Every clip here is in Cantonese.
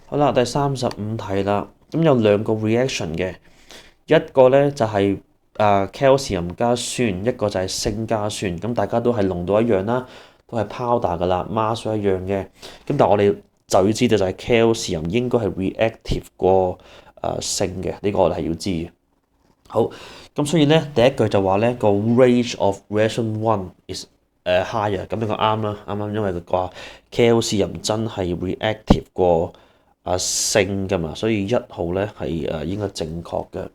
好啦，第35題啦，咁有兩個 reaction 嘅，一個咧就係calcium 加酸，一個就係鋅加酸，咁大家都係濃度一樣啦，都係 powder 噶啦，mass 一樣嘅，咁但係我哋就要知道就係 calcium 應該係 reactive 過鋅嘅，呢個我哋係要知嘅。好，咁所以咧第一句就話咧個 rate of reaction one is higher，咁呢個啱啦，啱啱因為佢話 calcium 真係 reactive 過鋅噶嘛，所以1號咧係應該正確嘅。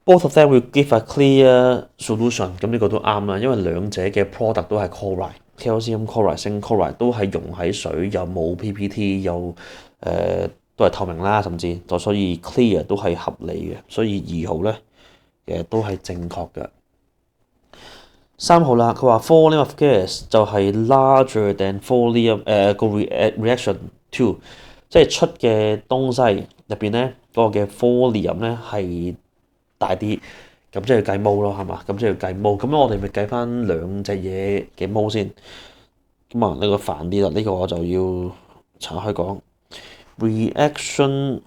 Both of them will give a clear solution，咁呢個都啱啦，因為兩者嘅 product 都係 chloride，calcium chloride、鋅 chloride 都係溶喺水，又冇 PPT，又都係透明啦，甚至所以 clear 都係合理嘅，所以2號咧都係正確嘅。3號啦，佢話 volume of gas 就係 larger than volume個 reaction two，即係出嘅東西入邊咧嗰個嘅 volume 咧係大啲，咁即係要計 mole 咯，係嘛？咁即係要計 mole，咁我哋咪計翻兩隻嘢嘅 mole先。咁啊，呢個煩啲啦，呢個我就要拆開講。reaction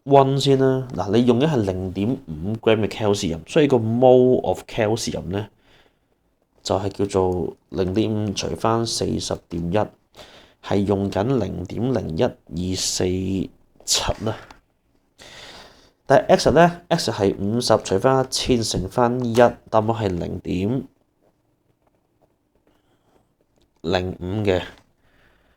one 先啦，嗱你用嘅係0.5 gram 嘅 calcium，所以個 mole of calcium 咧就係叫做0.5除翻40.1，係用緊0.01247啦。但係 x 咧 ，x 係50除翻1000乘翻1，答案係0.05嘅。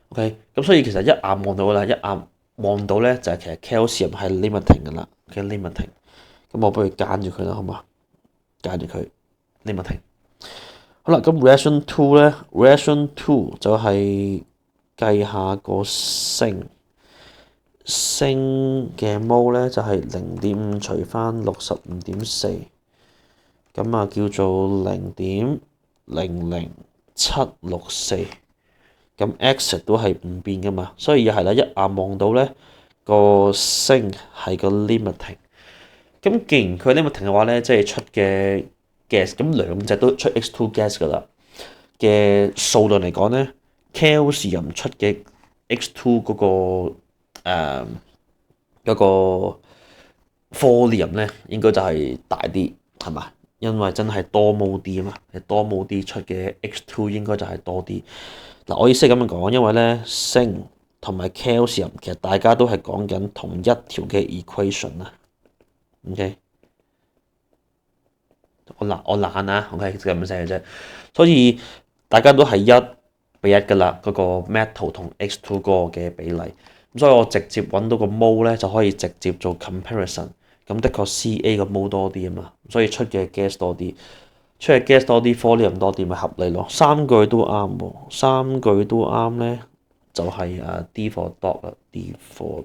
OK，咁所以其實一眼望到啦，一眼望到咧就係其實 calcium 係 limiting 㗎啦嘅 limiting。咁我不如揀住佢啦，好嘛？揀住佢 limiting。好啦，咁 reaction two 咧 ，reaction two 就係計下個鋅嘅 mole 咧就係0.5除翻65.4，咁啊叫做0.00764。咁 x 都係唔變噶嘛，所以又係啦，一眼望到咧個鋅係個 limiting。咁既然佢 limiting 嘅話咧，即係出嘅 gas，咁兩隻都出 X2 gas 噶啦嘅數量嚟講咧 ，calcium 出嘅 X2 嗰個 volume 咧應該就係大啲，係嘛？因為真係多 mole 啲啊嘛，多 mole 啲出嘅 X2 應該就係多啲。嗱，我意思係咁樣講，因為咧鋅同埋 calcium 其實大家都係講緊同一條嘅 equation 啦。OK， 我懶啊 ，OK 就咁寫嘅啫。所以大家都係1:1㗎啦，嗰個 metal 同 X2 嗰個嘅比例。咁所以我直接揾到個 mole 咧就可以直接做 comparison。咁的確 Ca 個 mole 多啲啊嘛，所以出嘅 gas 多啲。出嚟 gas 多啲 volume 多啲咪合理咯，三句都啱喎，三句都啱咧就係D for dog 啦，D for